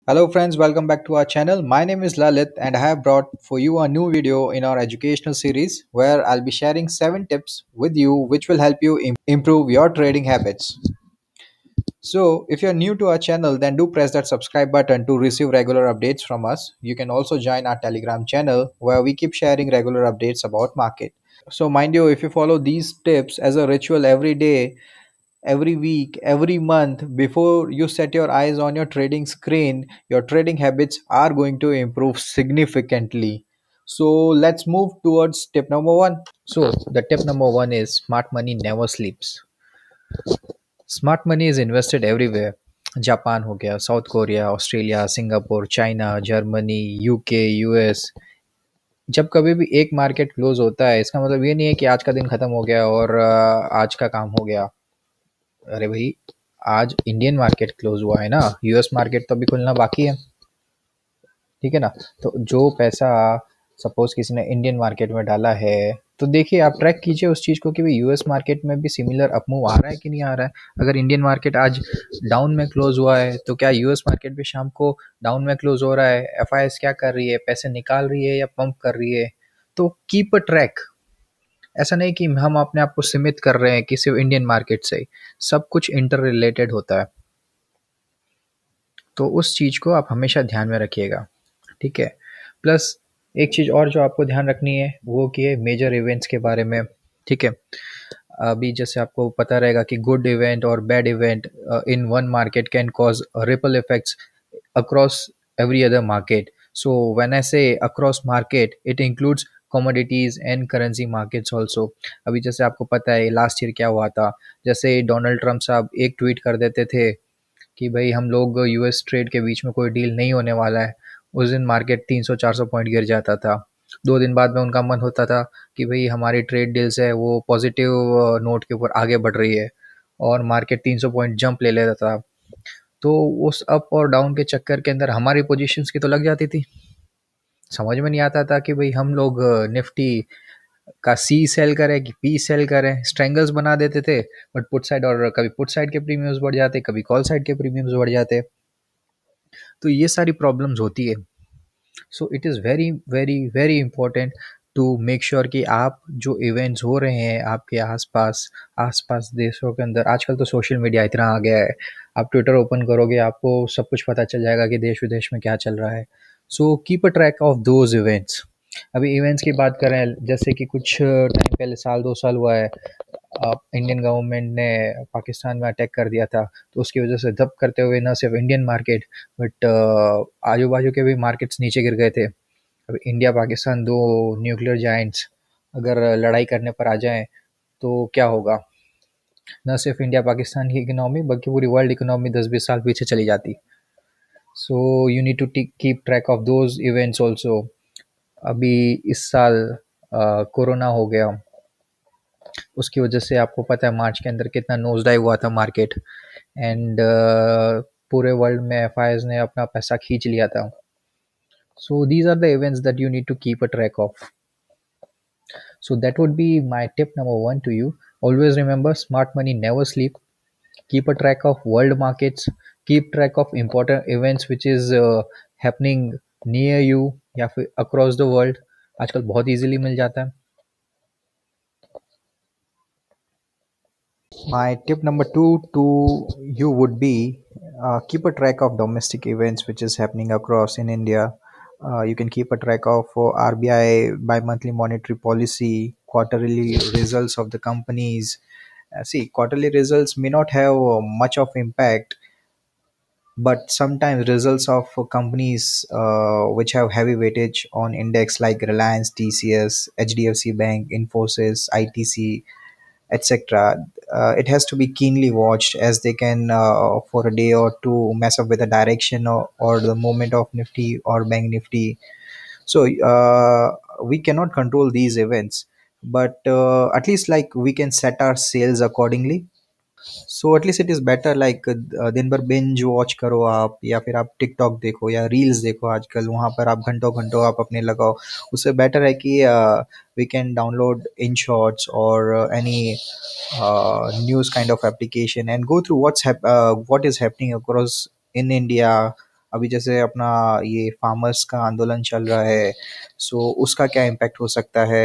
Hello friends, welcome back to our channel. My name is Lalit and I have brought for you a new video in our educational series where I'll be sharing 7 tips with you which will help you improve your trading habits. So, if you're new to our channel, then do press that subscribe button to receive regular updates from us. You can also join our Telegram channel where we keep sharing regular updates about market. So, mind you, if you follow these tips as a ritual every day, every week, every month, before you set your eyes on your trading screen, your trading habits are going to improve significantly. So let's move towards tip number one. So the tip number one is smart money never sleeps. Smart money is invested everywhere. Japan हो गया, south Korea, Australia, Singapore, China, Germany, UK, US. जब कभी भी एक market close होता है, इसका मतलब ये नहीं है कि आज का दिन खत्म हो गया और आज का काम हो गया। अरे भाई, आज इंडियन मार्केट क्लोज हुआ है ना, यूएस मार्केट तो अभी खुलना बाकी है। ठीक है ना। तो जो पैसा सपोज किसी ने इंडियन मार्केट में डाला है, तो देखिए आप ट्रैक कीजिए उस चीज़ को कि भाई यूएस मार्केट में भी सिमिलर अपमूव आ रहा है कि नहीं आ रहा है। अगर इंडियन मार्केट आज डाउन में क्लोज हुआ है तो क्या यूएस मार्केट भी शाम को डाउन में क्लोज हो रहा है? एफआईएस क्या कर रही है, पैसे निकाल रही है या पंप कर रही है? तो कीप अ ट्रैक। ऐसा नहीं कि हम अपने आप को सीमित कर रहे हैं कि सिर्फ इंडियन मार्केट से ही, सब कुछ इंटर रिलेटेड होता है। तो उस चीज़ को आप हमेशा ध्यान में रखिएगा। ठीक है। प्लस एक चीज़ और जो आपको ध्यान रखनी है वो कि है मेजर इवेंट्स के बारे में। ठीक है। अभी जैसे आपको पता रहेगा कि गुड इवेंट और bad event in one market can cause ripple effects across every other market. So when I say across market, it includes commodities and currency markets also. अभी जैसे आपको पता है लास्ट ईयर क्या हुआ था। जैसे डोनाल्ड ट्रम्प साहब एक ट्वीट कर देते थे कि भाई हम लोग यूएस ट्रेड के बीच में कोई डील नहीं होने वाला है, उस दिन मार्केट 300-400 पॉइंट गिर जाता था। 2 दिन बाद में उनका मन होता था कि भाई हमारी ट्रेड डील्स है वो पॉजिटिव नोट के ऊपर आगे बढ़ रही है, और मार्केट 300 पॉइंट जंप ले लेता था। तो उस अप और डाउन के चक्कर के अंदर हमारी पोजीशंस की तो लग जाती थी। समझ में नहीं आता था कि भाई हम लोग निफ्टी का सी सेल करें कि पी सेल करें, स्ट्रेंगल्स बना देते थे। बट पुट साइड, और कभी पुट साइड के प्रीमियम्स बढ़ जाते, कभी कॉल साइड के प्रीमियम्स बढ़ जाते। तो ये सारी प्रॉब्लम्स होती है। So it is very very very important to make sure कि आप जो इवेंट्स हो रहे हैं आपके आसपास, आसपास देशों के अंदर, आजकल तो सोशल मीडिया इतना आ गया है, आप ट्विटर ओपन करोगे आपको सब कुछ पता चल जाएगा कि देश विदेश में क्या चल रहा है। So keep a track of those events. अभी इवेंट्स की बात करें, जैसे कि कुछ टाइम पहले, साल 2 साल हुआ है, इंडियन गवर्नमेंट ने पाकिस्तान में अटैक कर दिया था। तो उसकी वजह से दब करते हुए न सिर्फ इंडियन मार्केट बट आजू बाजू के भी मार्केट्स नीचे गिर गए थे। अब इंडिया पाकिस्तान दो न्यूक्लियर जाइंट्स अगर लड़ाई करने पर आ जाएं तो क्या होगा? न सिर्फ इंडिया पाकिस्तान की इकोनॉमी बल्कि पूरी वर्ल्ड इकोनॉमी 10-20 साल पीछे चली जाती। So you need to keep track of those events also. अभी इस साल कोरोना हो गया, उसकी वजह से आपको पता है मार्च के अंदर कितना नोज डाइव हुआ था मार्केट। एंड पूरे वर्ल्ड में एफ ने अपना पैसा खींच लिया था। So these are the events that you need to keep a track of. So that would be my tip number one to you. Always remember, smart money never sleep. Keep a track of world markets. Keep track of important events which is happening near you या फिर across the world. आजकल बहुत easily मिल जाता है. My tip number two to you would be keep a track of domestic events which is happening across in India. You can keep a track of RBI bi-monthly monetary policy, quarterly results of the companies. See, quarterly results may not have much of impact, but sometimes results of companies which have heavy weightage on index like Reliance, TCS, HDFC Bank, Infosys, ITC, etc. It has to be keenly watched as they can for a day or two mess up with the direction or the movement of Nifty or Bank Nifty. So we cannot control these events, but at least like we can set our sails accordingly. So at least it is better like दिन भर binge watch करो आप, या फिर आप TikTok देखो या reels देखो, आजकल वहाँ पर आप घंटों घंटों आप अपने लगाओ। उससे बेटर है कि we can download in shorts और any news kind of application and go through what is happening across in India, अभी जैसे अपना ये फार्मर्स का आंदोलन चल रहा है, सो उसका क्या इम्पैक्ट हो सकता है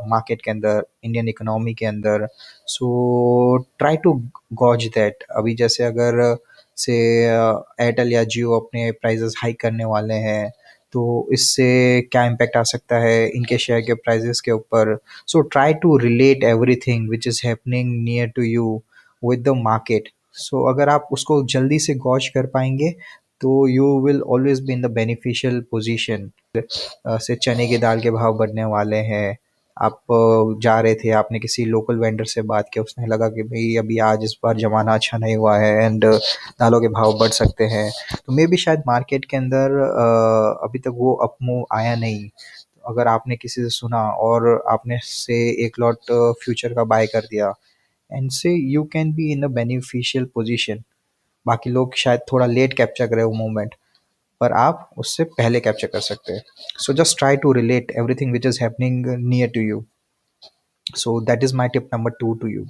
मार्केट के अंदर, इंडियन इकोनॉमी के अंदर। So try to gauge that. अभी जैसे अगर से एयरटेल या जियो अपने प्राइजेस हाइक करने वाले हैं, तो इससे क्या इम्पैक्ट आ सकता है इनके शेयर के प्राइजेस के ऊपर। So try to relate everything which is happening near to you with the market. So अगर आप उसको जल्दी से गॉज कर पाएंगे, तो you will always be in the beneficial position. से चने की दाल के भाव बढ़ने वाले हैं, आप जा रहे थे, आपने किसी लोकल वेंडर से बात किया, उसने लगा कि भाई अभी आज इस बार ज़माना अच्छा नहीं हुआ है एंड दालों के भाव बढ़ सकते हैं, तो मे भी शायद मार्केट के अंदर अभी तक वो अप मूव आया नहीं। अगर आपने किसी से सुना और आपने से एक लॉट फ्यूचर का बाय कर दिया, एंड से you can be in a beneficial position. बाकी लोग शायद थोड़ा लेट कैप्चर करें वो मोमेंट, पर आप उससे पहले कैप्चर कर सकते हैं। So just try to relate everything which is happening near to you. So that is my tip number two to you.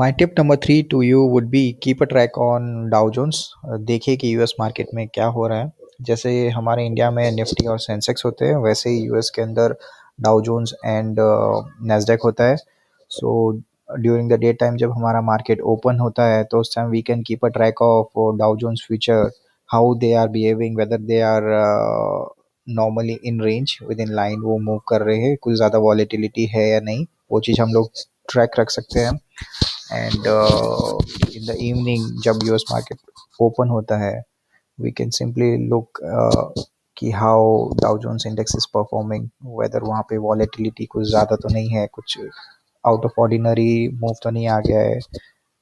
My tip number three to you would be keep a track on Dow Jones। देखिए कि US market में क्या हो रहा है। जैसे हमारे India में निफ्टी और सेंसेक्स होते हैं, वैसे ही यूएस के अंदर डाउ जोन्स एंड नैस्डैक होता है। So during the day time जब हमारा मार्केट ओपन होता है, तो उस time we can keep a track of Dow Jones future, how they are behaving, whether they are normally in range, within line वो move कर रहे हैं, कुछ ज़्यादा वॉलेटिलिटी है या नहीं, वो चीज़ हम लोग ट्रैक रख सकते हैं। एंड इन द इवनिंग जब यूएस मार्केट ओपन होता है, वी कैन सिंपली लुक कि how Dow Jones index is performing, whether वहाँ पे वॉलेटिलिटी कुछ ज़्यादा तो नहीं है, कुछ आउट ऑफ ऑर्डिनरी मूव तो नहीं आ गया है,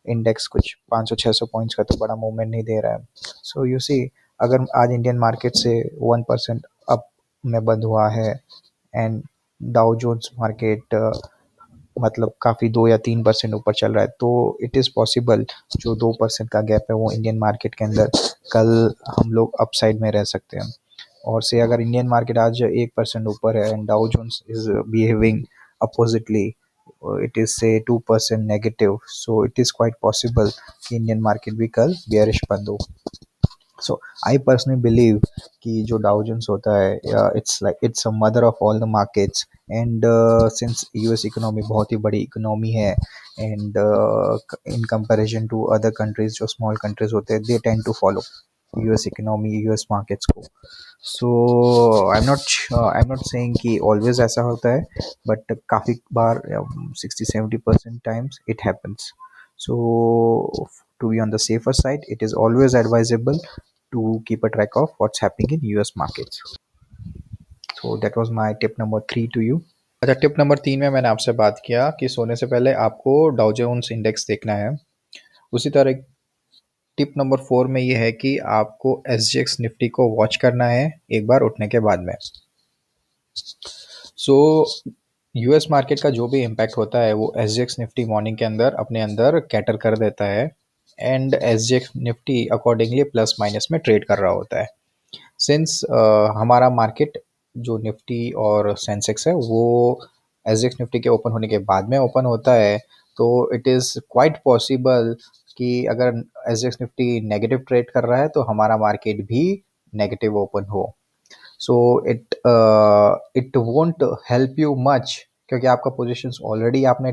इंडेक्स कुछ 500-600 पॉइंट्स का तो बड़ा मूवमेंट नहीं दे रहा है। सो यू सी, अगर आज इंडियन मार्केट से 1% अप में बंद हुआ है एंड डाउ जोन्स मार्केट मतलब काफ़ी 2 या 3% ऊपर चल रहा है, तो इट इज़ पॉसिबल जो 2% का गैप है वो इंडियन मार्केट के अंदर कल हम लोग अपसाइड में रह सकते हैं। और से अगर इंडियन मार्केट आज 1% ऊपर है and Dow Jones is behaving oppositely, it is say 2% negative, so it is quite possible कि इंडियन मार्केट भी कल बेयरिश बंद हो। सो आई पर्सनली बिलीव कि जो डाउ जोन्स होता है, it's like it's a mother of all the markets. And since US economy बहुत ही बड़ी इकोनॉमी है, and in comparison to other countries जो स्मॉल कंट्रीज होते हैं, they tend to follow US economy, US markets को। So I am not saying कि always ऐसा होता है, बट काफ़ी बार 60-70% times it happens. So to be on the safer side, it is always advisable to keep a track of what's happening in US markets. So that was my tip number three to you. अच्छा, tip number 3 में मैंने आपसे बात किया कि सोने से पहले आपको डाउ जोन्स इंडेक्स देखना है। उसी तरह टिप नंबर 4 में ये है कि आपको एसजीएक्स निफ्टी को वॉच करना है एक बार उठने के बाद में। सो यूएस मार्केट का जो भी इम्पैक्ट होता है वो एसजीएक्स निफ्टी मॉर्निंग के अंदर अपने अंदर कैटर कर देता है, and SGX Nifty accordingly plus minus में ट्रेड कर रहा होता है। सिंस हमारा मार्केट जो निफ्टी और सेंसेक्स है वो एसजीएक्स निफ्टी के ओपन होने के बाद में ओपन होता है, तो इट इज़ क्वाइट पॉसिबल कि अगर एसजीएक्स निफ्टी नेगेटिव ट्रेड कर रहा है तो हमारा मार्केट भी नेगेटिव ओपन हो। So it won't help you much, क्योंकि आपका पोजीशंस ऑलरेडी आपने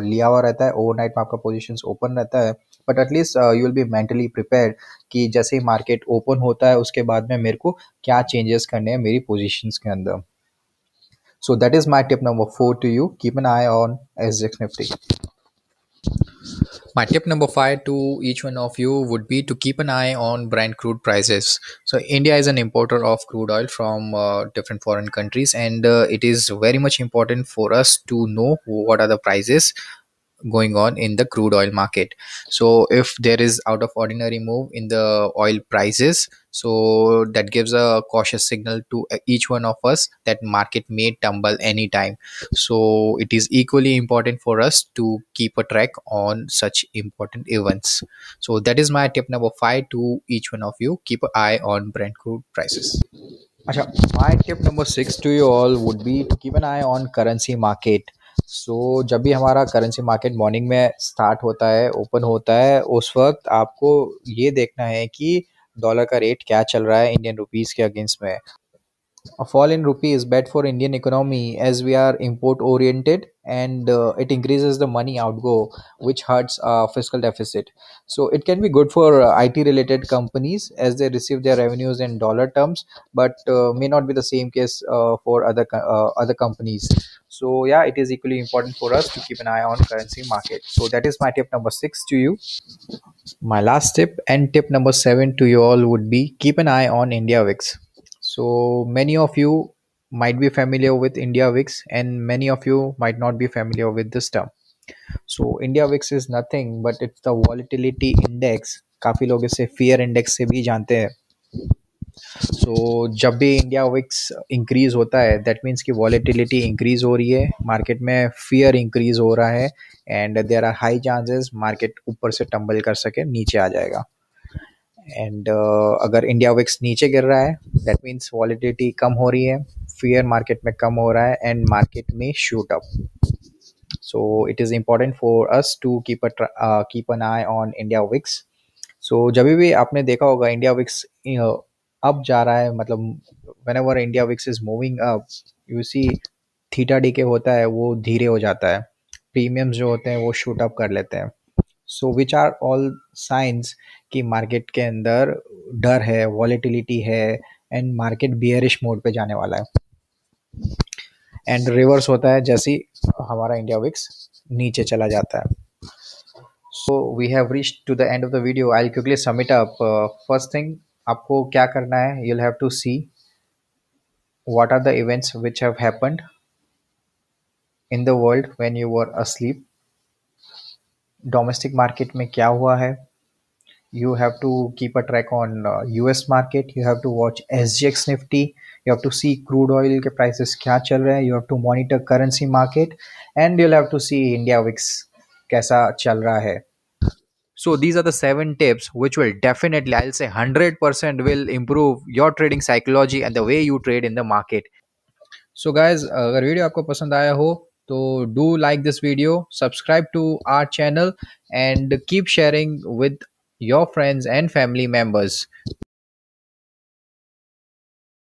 लिया हुआ रहता है, ओवरनाइट में आपका पोजीशंस ओपन रहता है, but at least you will be mentally prepared कि जैसे ही मार्केट ओपन होता है उसके बाद में मेरे को क्या चेंजेस करने हैं मेरी पोजीशंस के अंदर। So that is my tip number 4 to you, keep an eye on SGX Nifty. My tip number 5 to each one of you would be to keep an eye on Brent crude prices. So, India is an importer of crude oil from different foreign countries, and it is very much important for us to know what are the prices going on in the crude oil market. So if there is out of ordinary move in the oil prices, so that gives a cautious signal to each one of us that market may tumble anytime. So it is equally important for us to keep a track on such important events. So that is my tip number 5 to each one of you, keep an eye on Brent crude prices. अच्छा, my tip number 6 to you all would be to keep an eye on currency market. सो जब भी हमारा currency market morning में start होता है, open होता है, उस वक्त आपको ये देखना है कि डॉलर का रेट क्या चल रहा है इंडियन रुपीस के अगेंस्ट में। A fall in rupee is bad for Indian economy as we are import oriented, and it increases the money outgo, which hurts fiscal deficit. So it can be good for IT related companies as they receive their revenues in dollar terms, but may not be the same case for other companies. So yeah, it is equally important for us to keep an eye on currency market. So that is my tip number 6 to you. My last tip and tip number 7 to you all would be keep an eye on India VIX. So many of you might be familiar with India VIX and many of you might not be familiar with this term. So India VIX is nothing but it's the volatility index. काफी लोग इसे fear index से भी जानते हैं. सो जब भी India VIX increase होता है दैट मीन्स कि वॉलेटिलिटी इंक्रीज हो रही है, मार्केट में फियर इंक्रीज हो रहा है, and there are high chances market ऊपर से टंबल कर सके, नीचे आ जाएगा. एंड अगर इंडिया विक्स नीचे गिर रहा है दैट मीन्स वॉलेटिलिटी कम हो रही है, फियर मार्केट में कम हो रहा है एंड मार्केट में shoot up. So it is important for us to keep an eye on India VIX. So जब भी आपने देखा होगा इंडिया विक्स अप जा रहा है, मतलब whenever India VIX is moving up you see theta decay होता है वो धीरे हो जाता है, प्रीमियम्स जो होते हैं वो शूट अप कर लेते हैं. सो विच आर ऑल साइंस कि मार्केट के अंदर डर है, वॉलेटिलिटी है एंड मार्केट बियरिश मोड पे जाने वाला है. एंड रिवर्स होता है जैसे ही हमारा इंडिया विक्स नीचे चला जाता है. So we have reached to the end of the video. I quickly sum it up. First thing आपको क्या करना है, you'll have to see what are the events which have happened in the world when you were asleep. Domestic market में क्या हुआ है, you have to keep a track on US market, you have to watch SGX Nifty, you have to see crude oil के prices क्या चल रहे हैं, you have to monitor currency market and you'll have to see India VIX कैसा चल रहा है. So these are the 7 tips which will definitely, I'll say 100% will improve your trading psychology and the way you trade in the market. So guys, अगर video आपको पसंद आया हो तो do like this video, subscribe to our channel and keep sharing with your friends and family members.